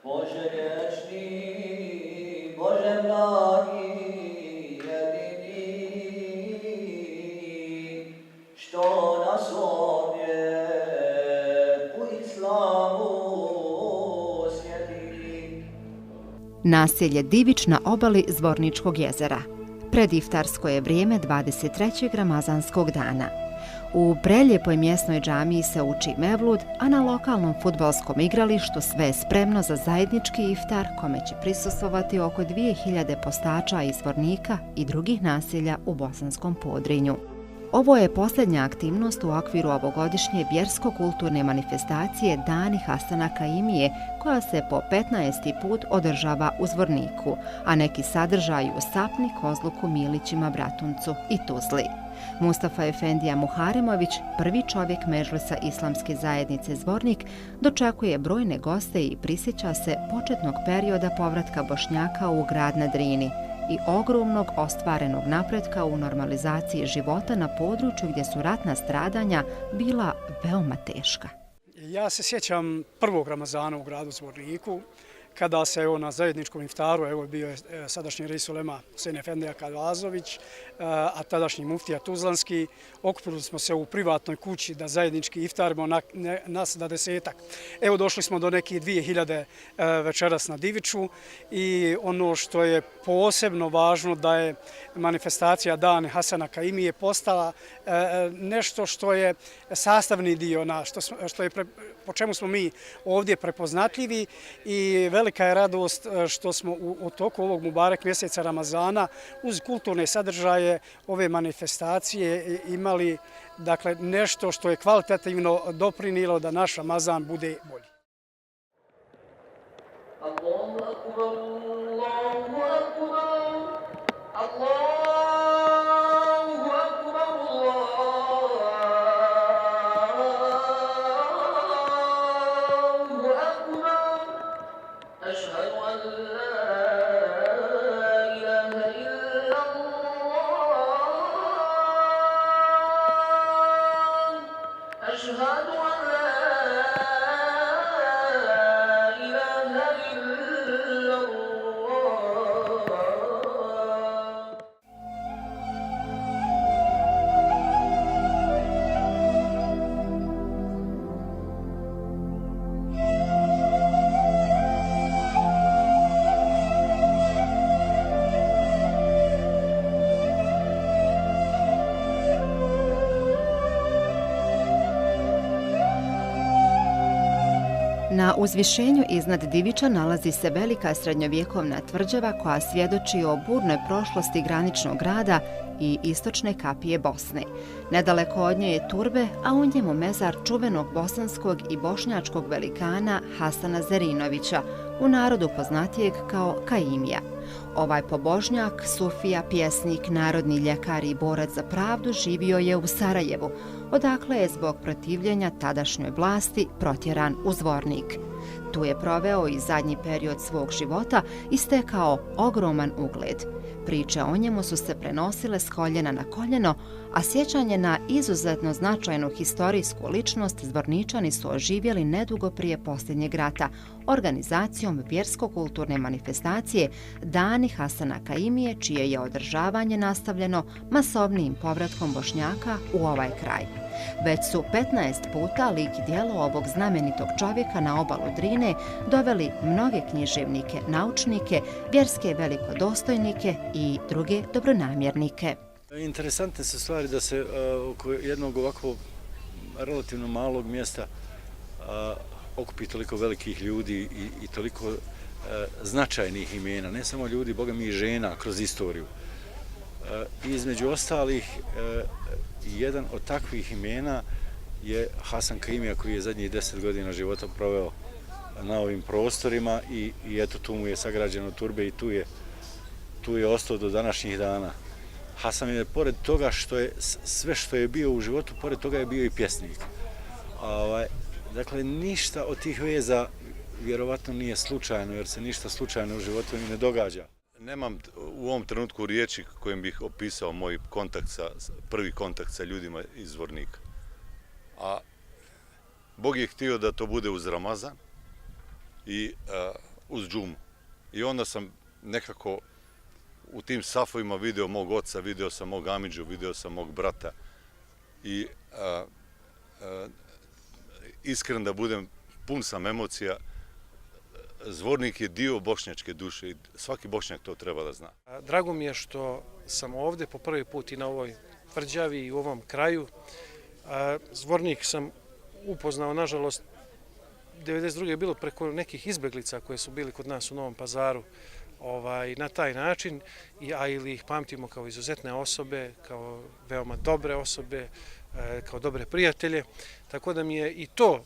Bože vječni, Bože blagi, jedini, što nas ovdje u islamu sjedini. Naselje Divić na obali Zvorničkog jezera. Prediftarsko je vrijeme 23. ramazanskog dana. U prelijepoj mjesnoj džamiji se uči mevlud, a na lokalnom fudbalskom igralištu sve je spremno za zajednički iftar kome će prisustvovati oko 2000 postača iz Zvornika i drugih naselja u Bosanskom Podrinju. Ovo je posljednja aktivnost u okviru ovogodišnje vjersko-kulturne manifestacije Dani Hasana Kaimije, koja se po 15. put održava u Zvorniku, a neki sadržaji u Sapni, Kozluku, Milićima, Bratuncu i Tuzli. Mustafa Efendija Muharemović, prvi čovjek Medžlisa Islamske zajednice Zvornik, dočekuje brojne goste i prisjeća se početnog perioda povratka Bošnjaka u grad na Drini i ogromnog ostvarenog napretka u normalizaciji života na području gdje su ratna stradanja bila veoma teška. Ja se sjećam prvog Ramazana u gradu Zvorniku, kada se na zajedničkom iftaru, bio je sadašnji reis ulema Husein Efendija Kavazović, a tadašnji muftija Tuzlanski, okupili smo se u privatnoj kući da zajednički iftarimo nas da 10-ak. Došli smo do nekih 2000 večeras na Diviću i ono što je posebno važno da je manifestacija Dani Hasana Kaimije postala nešto što je sastavni dio po čemu smo mi ovdje prepoznatljivi i velika je radost što smo u toku ovog Mubarek mjeseca Ramazana uz kulturne sadržaje ove manifestacije imali nešto što je kvalitativno doprinijelo da naš Ramazan bude bolji. Allahu akbar, Allahu akbar, Allahu Na uzvišenju iznad Divića nalazi se velika srednjovjekovna tvrđava koja svjedoči o burnoj prošlosti graničnog grada i istočne kapije Bosne. Nedaleko od nje je Turbe, a u njemu mezar čuvenog bosanskog i bošnjačkog velikana Hasana Zerinovića, u narodu poznatijeg kao Kaimija. Ovaj pobožnjak, sufija, pjesnik, narodni ljekar i borac za pravdu živio je u Sarajevu, odakle je zbog protivljenja tadašnjoj vlasti protjeran u Zvornik. Tu je proveo i zadnji period svog života i stekao ogroman ugled. Priče o njemu su se prenosile s koljena na koljeno, a sjećanje na izuzetno značajnu historijsku ličnost Zvorničani su oživjeli nedugo prije posljednjeg rata organizacijom vjersko-kulturne manifestacije Dani Hasana Kaimije, čije je održavanje nastavljeno masovnijim povratkom Bošnjaka u ovaj kraj. Već su 15 puta lik i djelo ovog znamenitog čovjeka na obalu Drine doveli mnoge književnike, naučnike, vjerske velikodostojnike i druge dobronamjernike. Interesantne su stvari da se oko jednog ovako relativno malog mjesta okupi toliko velikih ljudi i toliko značajnih imena, ne samo ljudi, boga mi i žena kroz istoriju. Između ostalih, jedan od takvih imena je Hasan Kaimija, koji je zadnjih 10 godina života proveo na ovim prostorima i eto tu mu je sagrađeno turbe i tu je ostao do današnjih dana. Hasan je, pored toga sve što je bio u životu, pored toga je bio i pjesnik. Dakle, ništa od tih veza vjerovatno nije slučajno, jer se ništa slučajno u životu ne događa. Nemam u ovom trenutku riječi kojim bih opisao moj prvi kontakt sa ljudima iz Zvornika. A Bog je htio da to bude uz Ramazan i uz džumu. I onda sam nekako u tim safovima video mog oca, video sam mog amidžu, video sam mog brata i iskren da budem, pun sam emocija. Zvornik je dio bošnjačke duše i svaki Bošnjak to treba da zna. Drago mi je što sam ovdje po prvi put i na ovoj tvrđavi i u ovom kraju. Zvornik sam upoznao, nažalost, 1992. je bilo preko nekih izbeglica koje su bili kod nas u Novom Pazaru na taj način, ili ih pamtimo kao izuzetne osobe, kao veoma dobre osobe, kao dobre prijatelje. Tako da mi je i to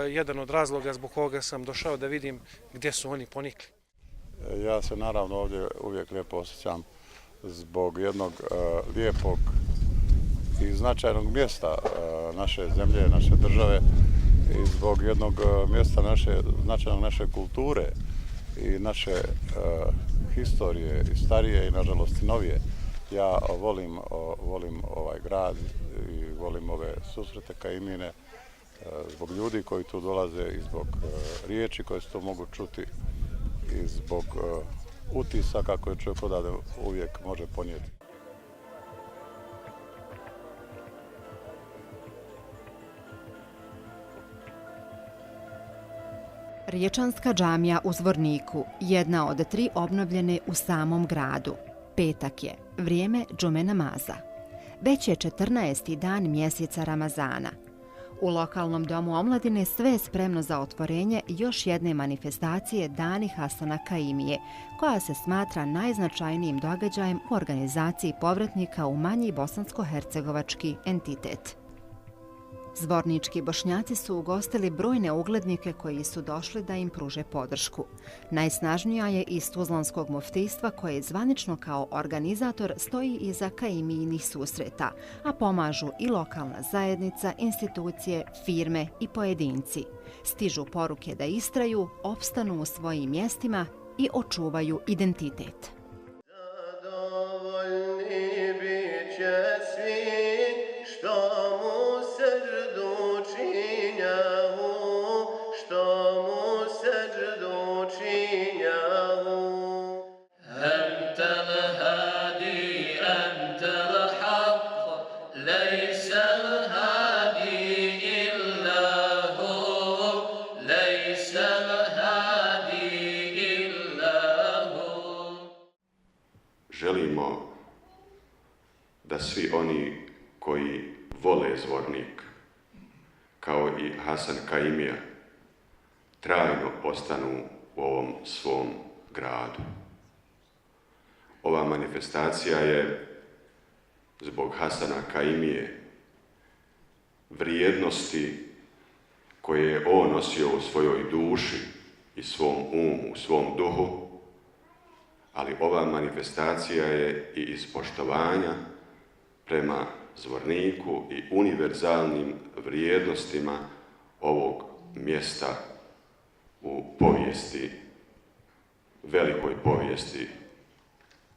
jedan od razloga zbog koga sam došao da vidim gdje su oni ponikli. Ja se naravno ovdje uvijek lijepo osjećam zbog jednog lijepog i značajnog mjesta naše zemlje, naše države i zbog jednog mjesta značajnog naše kulture i naše historije, i starije i nažalost i novije. Ja volim ovaj grad i volim ove susrete Kaimine zbog ljudi koji tu dolaze i zbog riječi koje se tu mogu čuti i zbog utisaka koje čovjek odavde uvijek može ponijeti. Riječanska džamija u Zvorniku, jedna od 3 obnovljene u samom gradu. Petak je, vrijeme džume namaza. Već je 14. dan mjeseca Ramazana. U lokalnom domu omladine sve je spremno za otvorenje još jedne manifestacije Dani Hasana Kaimije, koja se smatra najznačajnijim događajem u organizaciji povratnika u manji bosansko-hercegovački entitet. Zvornički Bošnjaci su ugostili brojne uglednike koji su došli da im pruže podršku. Najsnažnija je iz Tuzlanskog muftijstva koje zvanično kao organizator stoji iza Kaimijinih susreta, a pomažu i lokalna zajednica, institucije, firme i pojedinci. Stižu poruke da istraju, opstanu u svojim mjestima i očuvaju identitet. Želimo da svi oni koji vole Zvornik, kao i Hasan Kaimija, trajno ostanu u ovom svom gradu. Ova manifestacija je zbog Hasana Kaimije, vrijednosti koje je on nosio u svojoj duši i svom umu, u svom duhu, ali ova manifestacija je i iz poštovanja prema Zvorniku i univerzalnim vrijednostima ovog mjesta u povijesti, velikoj povijesti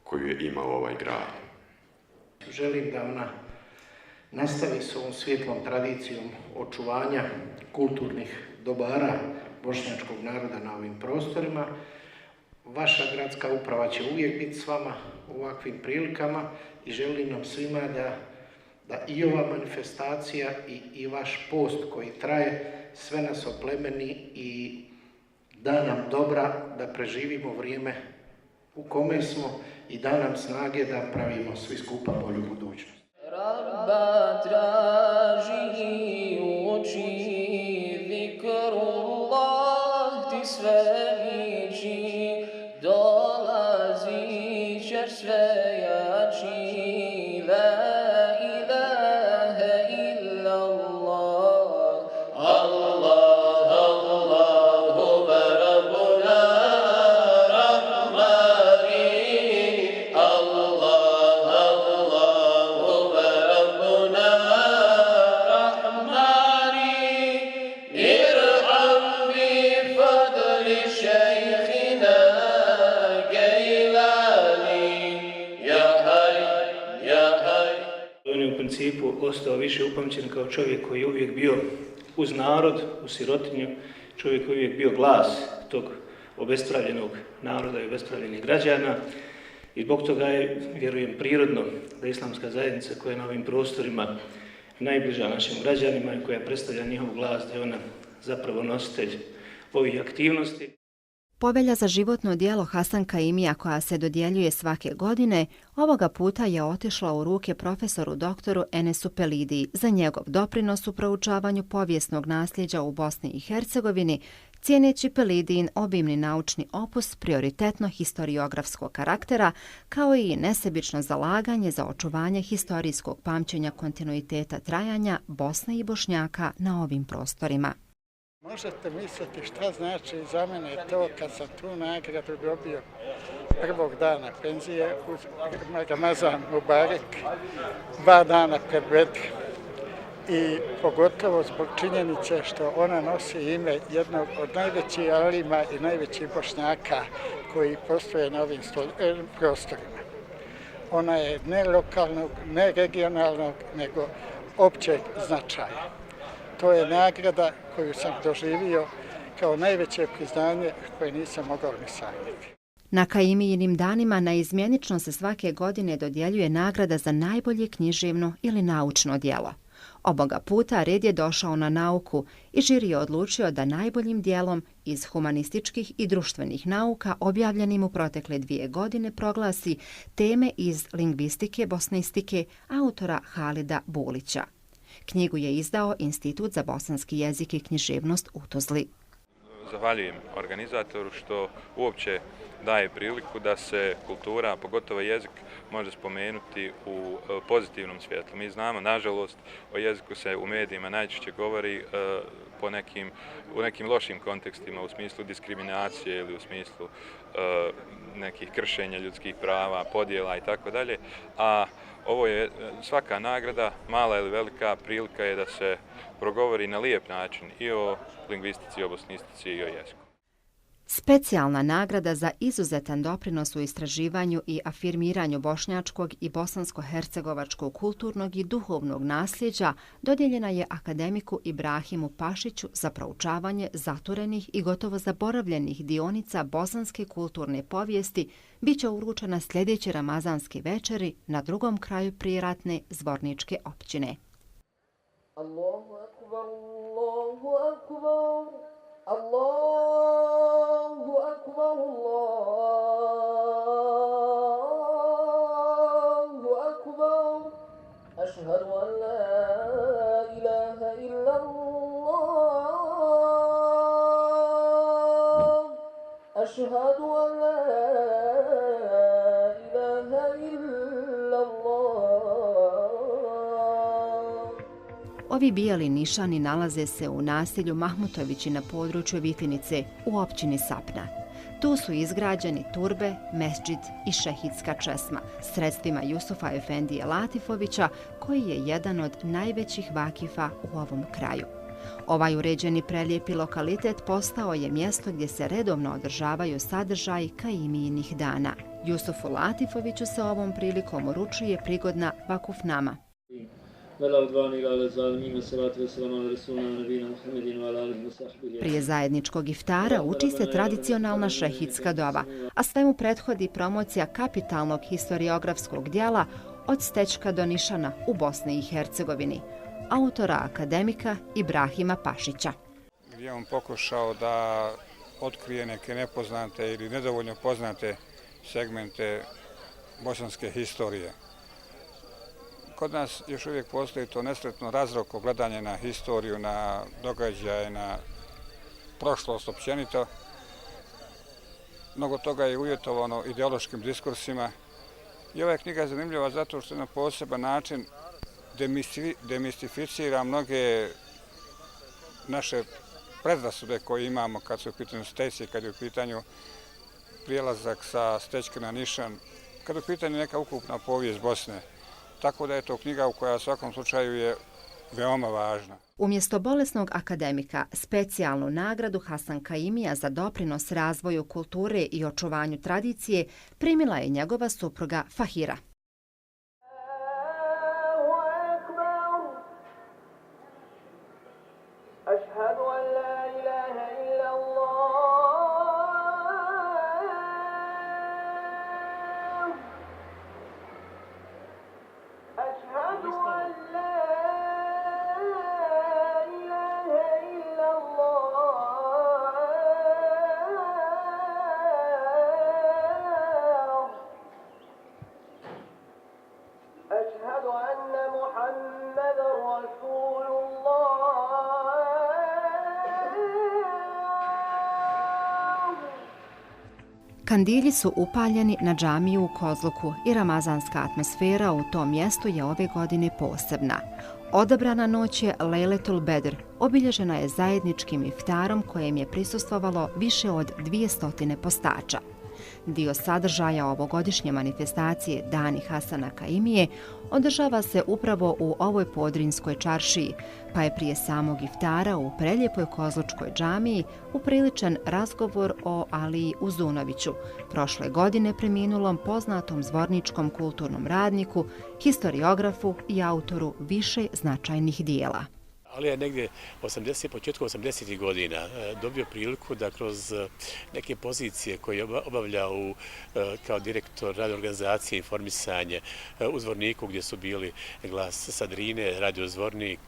koju je imao ovaj grad. Želim da ona nastavi s ovom svijetlom tradicijom očuvanja kulturnih dobara bošnjačkog naroda na ovim prostorima. Vaša gradska uprava će uvijek biti s vama u ovakvim prilikama i želim nam svima da i ova manifestacija i vaš post koji traje sve nas oplemeni i da nam dobra da preživimo vrijeme u kome smo i da nam snage da pravimo svi skupa bolju budućnost. Rabba traži uči, zikrullah ti sve viči, dolazi ćeš sve jači, la ilaha illallah, Allah, Allahu rabbuna rahmani, Allah, Allahu rabbuna rahmani, irham bi fadli shaykhina Gailani, ya hay, ya hay. On je u principu ostao više upamćen kao čovjek koji je uvijek bio uz narod, u sirotinju, čovjek koji je uvijek bio glas tog obespravljenog naroda i obespravljenih građana. I zbog toga je, vjerujem, prirodno da islamska zajednica koja je na ovim prostorima najbliža našim građanima i koja predstavlja njihov glas, da je ona zapravo nositelj ovih aktivnosti. Povelja za životno djelo Hasan Kaimija, koja se dodjeljuje svake godine, ovoga puta je otišla u ruke profesoru doktoru Enesu Pelidiji za njegov doprinos u proučavanju povijesnog nasljeđa u Bosni i Hercegovini, cijeneći Pelidijin obimni naučni opus prioritetno historiografskog karaktera, kao i nesebično zalaganje za očuvanje historijskog pamćenja kontinuiteta trajanja Bosne i Bošnjaka na ovim prostorima. Možete misliti šta znači za mene to kad sam tu nagradu dobio prvog dana penzije uz Ramazan Mubarek, 2 dana pred Bedr. I pogotovo zbog činjenice što ona nosi ime jednog od najvećih alima i najvećih Bošnjaka koji postoje na ovim prostorima. Ona je ne lokalnog, ne regionalnog, nego općeg značaja. To je nagrada koju sam doživio kao najveće priznanje koje nisam mogao ni sanjati. Na Kaimijinim danima naizmjenično se svake godine dodjeljuje nagrada za najbolje književno ili naučno djelo. Ovoga puta red je došao na nauku i žiri je odlučio da najboljim dijelom iz humanističkih i društvenih nauka objavljenim u protekle 2 godine proglasi teme iz lingvistike, bosnistike autora Halida Bulića. Knjigu je izdao Institut za bosanski jezik i književnost u Tuzli. Zahvaljujem organizatoru što uopće daje priliku da se kultura, pogotovo jezik, može spomenuti u pozitivnom svjetlu. Mi znamo, nažalost, o jeziku se u medijima najčešće govori u nekim lošim kontekstima, u smislu diskriminacije ili u smislu nekih kršenja ljudskih prava, podjela i tako dalje. A ovo je svaka nagrada, mala ili velika, prilika je da se progovori na lijep način i o lingvistici, i o bosnistici i o jeziku. Specijalna nagrada za izuzetan doprinos u istraživanju i afirmiranju bošnjačkog i bosansko-hercegovačkog kulturnog i duhovnog nasljeđa dodijeljena je akademiku Ibrahimu Pašiću za proučavanje zaturenih i gotovo zaboravljenih dionica bosanske kulturne povijesti, bit će uručena sljedeće ramazanske večeri na drugom kraju prijeratne Zvorničke općine. Allahu akbar, Allahu akbar. Allahu akbar, Allahu akbar. Ashhadu an la ilaha illa Allah. Ashhadu an la ilaha illa Allah. Ovi bijeli nišani nalaze se u naselju Mahmutovići na području Vitinice u općini Sapna. Tu su izgrađeni turbe, mesdžid i šehidska česma sredstvima Jusufa Efendije Latifovića, koji je jedan od najvećih vakifa u ovom kraju. Ovaj uređeni prelijepi lokalitet postao je mjesto gdje se redovno održavaju sadržaji Kaimijinih dana. Jusufu Latifoviću se ovom prilikom uručuje prigodna vakufnama. Prije zajedničkog iftara uči se tradicionalna šehidska dova, a sve mu prethodi promocija kapitalnog historiografskog dijela Od stečka do nišana u Bosni i Hercegovini, autora akademika Ibrahima Pašića. Gdje je on pokušao da otkrije neke nepoznate ili nedovoljno poznate segmente bosanske historije. Kod nas još uvijek postoji to nesretno razroko gledanje na historiju, na događaje, na prošlost općenito. Mnogo toga je uvjetovano ideološkim diskursima. I ova knjiga je zanimljiva zato što na poseban način demistificira mnoge naše predrasude koje imamo kad su u pitanju steci, kad je u pitanju prijelazak sa stečke na nišan, kad je u pitanju neka ukupna povijest Bosne. Tako da je to knjiga koja u svakom slučaju je veoma važna. Umjesto bolesnog akademika, specijalnu nagradu Hasan Kaimija za doprinos razvoju kulture i očuvanju tradicije primila je njegova supruga Fahira. Kandilji su upaljeni na džamiju u Kozluku i ramazanska atmosfera u tom mjestu je ove godine posebna. Odabrana noć je Lejletul Bedr, obilježena je zajedničkim iftarom kojem je prisustvovalo više od 200 postača. Dio sadržaja ovogodišnje manifestacije Dani Hasana Kaimije održava se upravo u ovoj podrinskoj čaršiji, pa je prije samog iftara u preljepoj Kozlučkoj džamiji upriličen razgovor o Aliji Uzunoviću, prošle godine preminulom poznatom zvorničkom kulturnom radniku, historiografu i autoru više značajnih dijela. Ali je negdje početkom 80. godina dobio priliku da kroz neke pozicije koje je obavljao kao direktor radio organizacije, informisanje u Zvorniku gdje su bili Glas Sadrine, Radio Zvornik,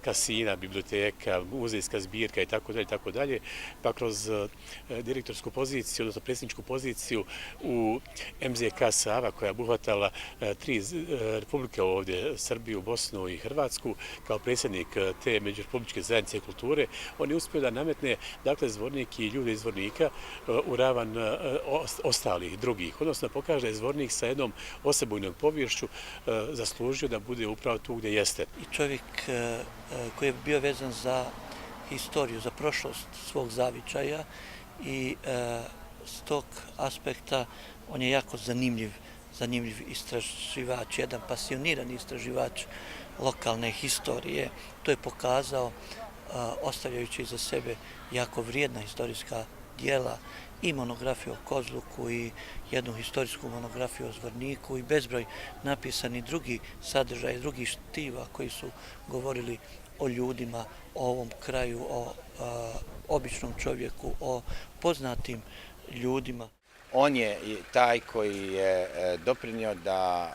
kasina, biblioteka, muzejska zbirka i tako dalje, pa kroz direktorsku poziciju, odnosno predsjedničku poziciju u MZK Sava koja je obuhvatala 3 republike ovdje, Srbiju, Bosnu i Hrvatsku, kao predsjednik te međurepubličke zajednice kulture, on je uspio da nametne Zvornik i ljude iz Zvornika u ravan ostalih, drugih. Odnosno pokaže da je Zvornik sa jednom osebujnom poviješću zaslužio da bude upravo tu gdje jeste. I čovjek koji je bio vezan za historiju, za prošlost svog zavičaja i s tog aspekta on je jako zanimljiv istraživač, jedan pasionirani istraživač lokalne historije. To je pokazao ostavljajući iza sebe jako vrijedna historijska dijela i monografiju o Kozluku i jednu historijsku monografiju o Zvorniku i bezbroj napisani drugi sadržaj, drugih štiva koji su govorili o ljudima, o ovom kraju, o običnom čovjeku, o poznatim ljudima. On je taj koji je doprinio da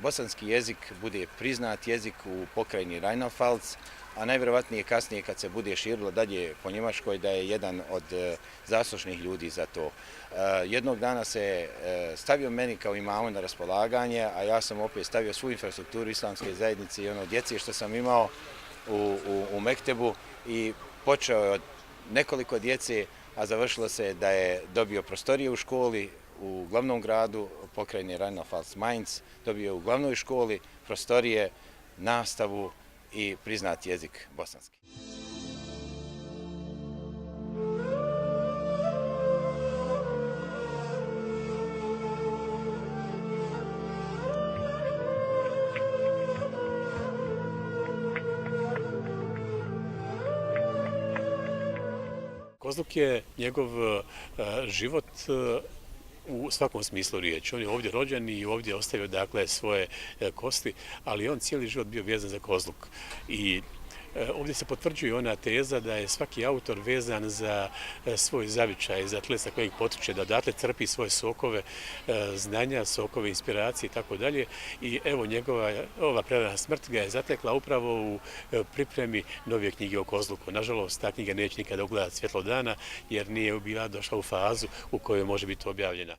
bosanski jezik bude priznat jezik u pokrajini Rheinland-Pfalz, a najvjerovatnije kasnije kad se bude širilo dalje po Njemačkoj da je jedan od zaslužnih ljudi za to. Jednog dana se stavio meni kao imamu na raspolaganje, a ja sam opet stavio svu infrastrukturu islamske zajednice i ono djece što sam imao u Mektebu i počeo je od nekoliko djece, a završilo se da je dobio prostorije u školi u glavnom gradu pokrajine Rheinland-Pfalz Mainz, dobio je u glavnoj školi prostorije, nastavu i priznat jezik bosanski. Kozluk je njegov život u svakom smislu riječi. On je ovdje rođen i ovdje ostavio svoje kosti, ali on cijeli život bio vezan za Kozluk. I ovdje se potvrđuje ona teza da je svaki autor vezan za svoj zavičaj, za tle sa kojeg potiče, da odatle crpi svoje sokove znanja, sokove inspiracije i tako dalje. I evo ova prerana smrt ga je zatekla upravo u pripremi nove knjige o Kozluku. Nažalost, ta knjiga neće nikada ugledati svjetlo dana jer nije bila došla u fazu u kojoj može biti objavljena.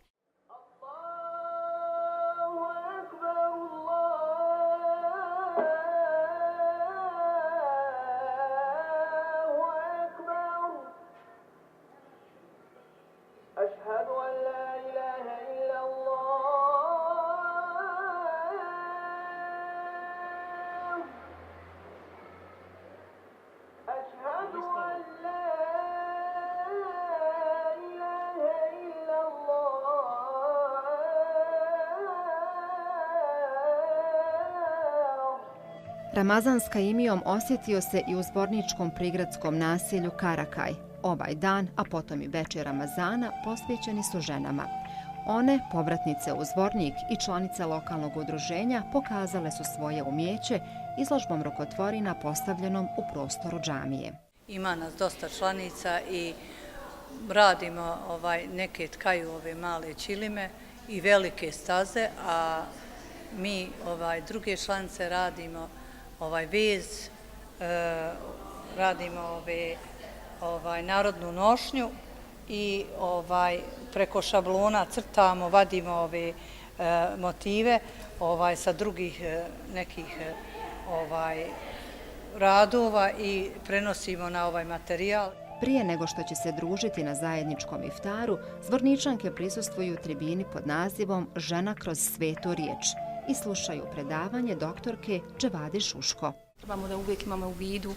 Ramazan s Kaimijom osjetio se i u zvorničkom prigradskom naselju Karakaj. Ovaj dan, a potom i večer Ramazana, posvećeni su ženama. One, povratnice u Zvornik i članice lokalnog udruženja, pokazale su svoje umjeće izložbom rukotvorina postavljenom u prostoru džamije. Ima nas dosta članica i radimo neke tkaju ove male čilime i velike staze, a mi druge članice radimo vez, radimo narodnu nošnju i preko šablona crtamo, vadimo ove motive sa drugih nekih radova i prenosimo na ovaj materijal. Prije nego što će se družiti na zajedničkom iftaru, zvorničanke prisustvuju tribini pod nazivom Žena kroz svetu riječ i slušaju predavanje doktorke Dževade Šuško. Trebamo da uvijek imamo u vidu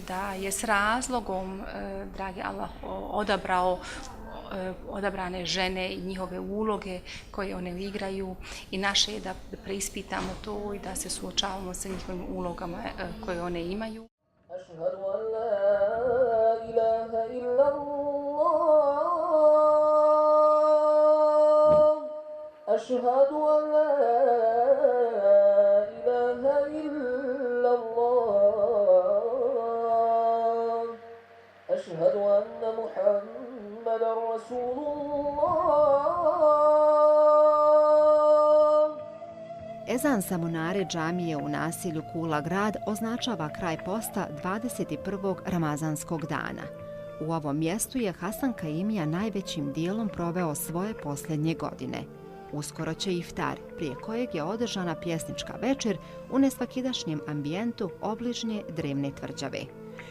da je s razlogom, dragi Allah, odabrane žene i njihove uloge koje one igraju i naše je da preispitamo to i da se suočavamo sa njihovim ulogama koje one imaju. أشهد أن لا إله إلا الله أشهد أن محمدا رسول الله. Ezan sa munare džamije u naselju Kula grad označava kraj posta 21. ramazanskog dana. U ovom mjestu je Hasan Kaimija najvećim dijelom proveo svoje posljednje godine. Uskoro će iftar, prije kojeg je održana pjesnička večer u nesvakidašnjem ambijentu obližnje Drevne tvrđave.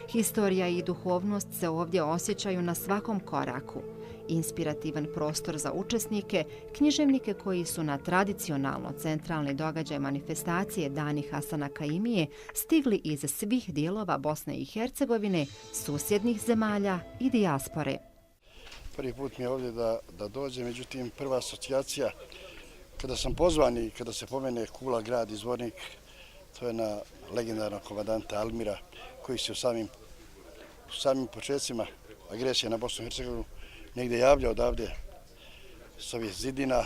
Historija i duhovnost se ovdje osjećaju na svakom koraku. Inspirativan prostor za učesnike, književnike koji su na tradicionalno centralni događaj manifestacije Dani Hasana Kaimije stigli iz svih dijelova Bosne i Hercegovine, susjednih zemalja i dijaspore. Prvi put mi je ovdje da dođem, međutim prva asocijacija kada sam pozvan i kada se pomene Kula grad i Zvornik, to je na legendarnog komandanta Almira koji se u samim početcima agresije na Bosnu i Hercegovinu negdje javljao odavde s ovih zidina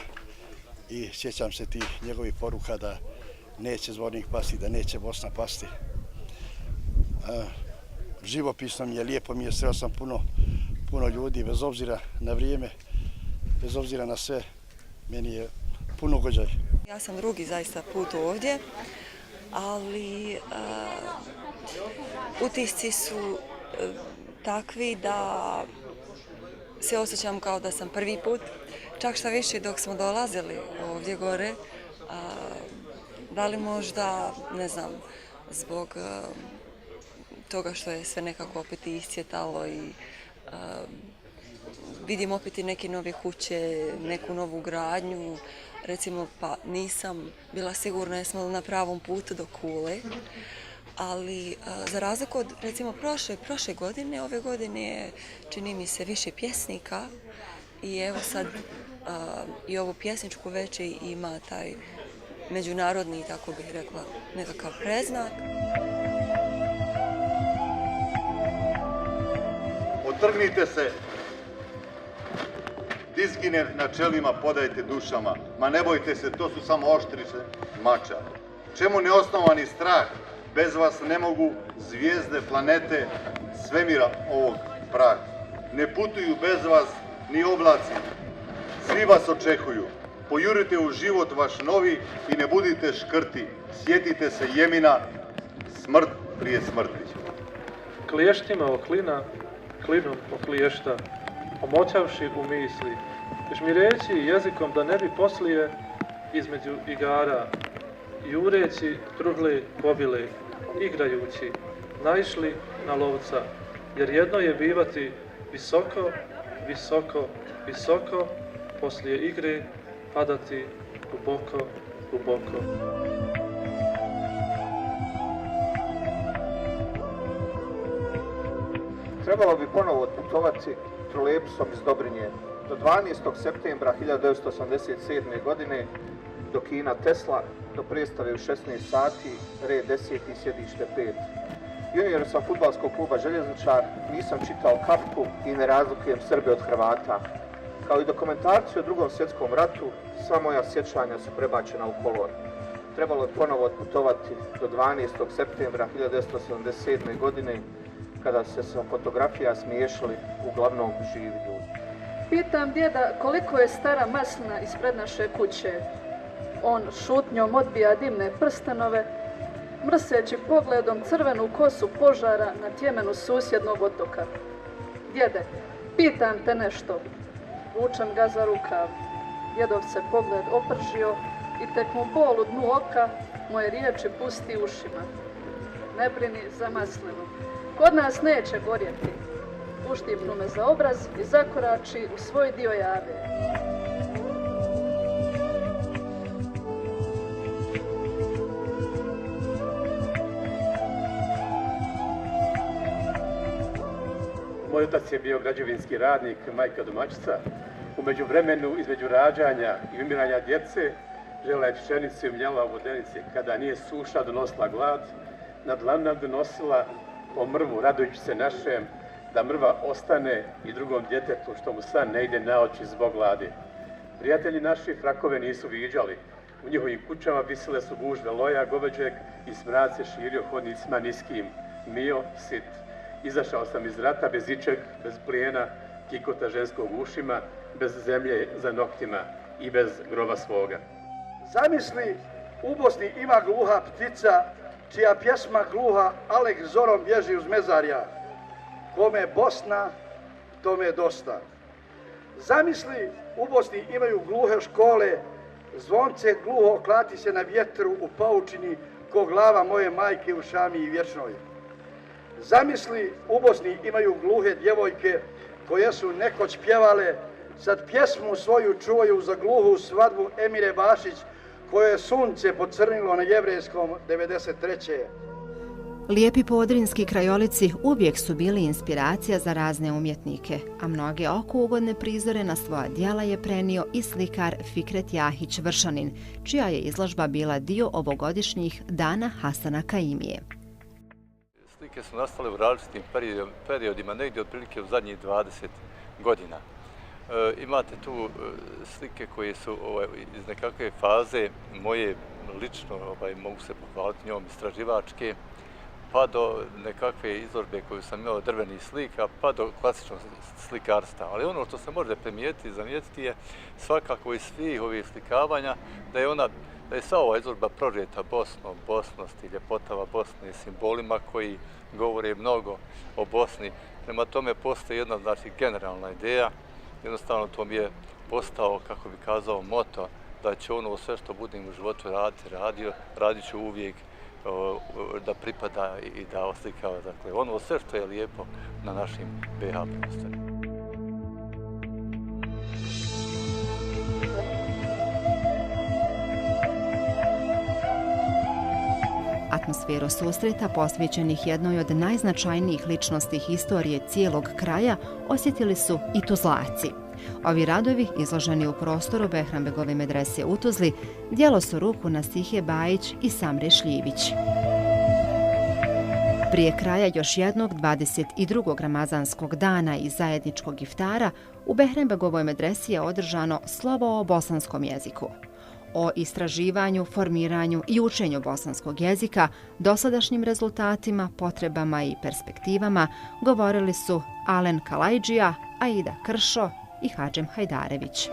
i sjećam se tih njegovih poruka da neće Zvornik pasti, da neće Bosna pasti. Živopisno mi je, lijepo mi je, sreo sam puno ljudi, bez obzira na vrijeme, bez obzira na sve, meni je puno ugođaj. Ja sam drugi zaista put ovdje, ali utisci su takvi da se osjećam kao da sam prvi put. Čak šta više dok smo dolazili ovdje gore, da li možda, ne znam, zbog toga što je sve nekako opet iscjetalo i vidim opet i neke nove kuće, neku novu gradnju. Recimo, pa nisam bila sigurna jesmo li na pravom putu do Kule, ali za razliku od recimo prošle godine, ove godine je, čini mi se, više pjesnika i evo sad i ovu pjesničku večer ima taj međunarodni, tako bih rekla, nekakav predznak. Otrgnite se, dizgine na čelima podajte dušama, ma ne bojte se, to su samo oštrice mača. Čemu neosnovani strah? Bez vas ne mogu zvijezde, planete, svemira ovog praga. Ne putuju bez vas ni oblaci, svi vas očekuju. Pojurite u život vaš novi i ne budite škrti. Sjetite se jemina, smrt prije smrti. Kliještima oklina, klinom okliješta, omoćavši u misli, žmireći jezikom da ne bi poslije između igara, jureći truhle kobile, igrajući, naišli na lovca, jer jedno je bivati visoko, visoko, visoko, poslije igre padati duboko, duboko. Trebalo bi ponovo otputovati trolejbusom iz Dobrinje do 12. septembra 1987. godine do kina Tesla, do predstave u 16 sati, red 10. sjedište 5. Junior sam fudbalskog kluba Željezničar, nisam čitao Kafku i ne razlikujem Srbe od Hrvata. Kao i dokumentarci o Drugom svjetskom ratu, sva moja sjećanja su prebačena u kolor. Trebalo je ponovo otputovati do 12. septembra 1977. godine, kada se sa fotografija smiješali uglavnom živi ljudi. Pitam djeda koliko je stara maslina ispred naše kuće. On šutnjom odbija dimne prstenove, mrseći pogledom crvenu kosu požara na tjemenu susjednog otoka. Djede, pitam te nešto. Vučem ga za rukav. Djedov se pogled opržio i tek mu bol u dnu oka moje riječi pusti ušima. Ne brini za maslinu. Kod nas neće gorjeti. uštipnu me za obraz i zakorači u svoj dio jave. Moj otac je bio građevinski radnik, majka domaćica. U međuvremenu, između rađanja i umiranja djece, žela je pšenicu i mljela vodenice. Kada nije suša, donosila glad, na dlanu nam donosila po mrvu, radujući se našem, da mrva ostane i drugom djetetu, što mu san ne ide na oči zbog gladi. Prijatelji naši frakove nisu viđali. U njihovim kućama visile su gužve loja, goveđeg i smrad se širio hodnicima niskim. Mio, sit. Izašao sam iz rata bez ičeg, bez plijena, kikota ženskog ušima, bez zemlje za noktima i bez groba svoga. Zamisli, u Bosni ima gluha ptica, čija pjesma gluha Alek zorom bježi uz mezarja. Kome Bosna, tome dosta. Zamisli, u Bosni imaju gluhe škole, zvonce gluho klati se na vjetru u paučini, ko glava moje majke u Šamiji vječnoj. Zamisli, u Bosni imaju gluhe djevojke koje su nekoć pjevale, sad pjesmu svoju čuvaju za gluhu svadbu Emire Bašić, koje je sunce pocrnilo na Jevrejskom 93. Lijepi podrinski krajolici uvijek su bili inspiracija za razne umjetnike, a mnoge oko ugodne prizore na svoja djela je prenio i slikar Fikret Jahić Vršanin, čija je izložba bila dio ovogodišnjih Dana Hasana Kaimije. Slike su nastale u različitim periodima, negdje otprilike u zadnjih 20 godina. Imate tu slike koje su iz nekakve faze moje lično, mogu se pohvaliti njom, istraživačke, pa do nekakve izložbe koju sam imao drvenih slika, pa do klasičnog slikarstva. Ali ono što se može primijetiti i zamijetiti je svakako iz svih ovih slikavanja da je sva ova izložba prožeta Bosnom, Bosnosti, ljepotama Bosne, simbolima koji govore mnogo o Bosni. Prema tome postoji jedna generalna ideja. Jednostavno to mi je postao, kako bi kazao, moto da će ono sve što budem u životu radit ću uvijek da pripada i da oslikava. Dakle, ono sve što je lijepo na našim BiH prostorima. Atmosferu susreta posvećenih jednoj od najznačajnijih ličnosti historije cijelog kraja osjetili su i Tuzlaci. Ovi radovi, izloženi u prostoru Behranbegove medrese u Tuzli, djelo su ruku Nasihe Bajić i Samre Šljivić. Prije kraja još jednog 22. ramazanskog dana i zajedničkog iftara u Behranbegovoj medresi je održano slovo o bosanskom jeziku. O istraživanju, formiranju i učenju bosanskog jezika, dosadašnjim rezultatima, potrebama i perspektivama govorili su Alen Kalajđija, Aida Kršo i Hadžem Hajdarević.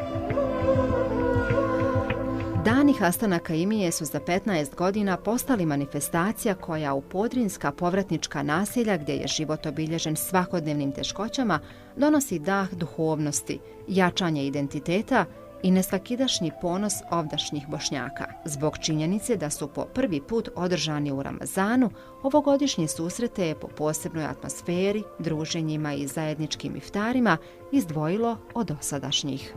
Dani Hasana Kaimije su za 15 godina postali manifestacija koja u podrinska povratnička naselja, gdje je život obilježen svakodnevnim teškoćama, donosi dah duhovnosti, jačanje identiteta i nesvakidašnji ponos ovdašnjih Bošnjaka. Zbog činjenice da su po prvi put održani u Ramazanu, ovogodišnje susrete je po posebnoj atmosferi, druženjima i zajedničkim iftarima izdvojilo od dosadašnjih.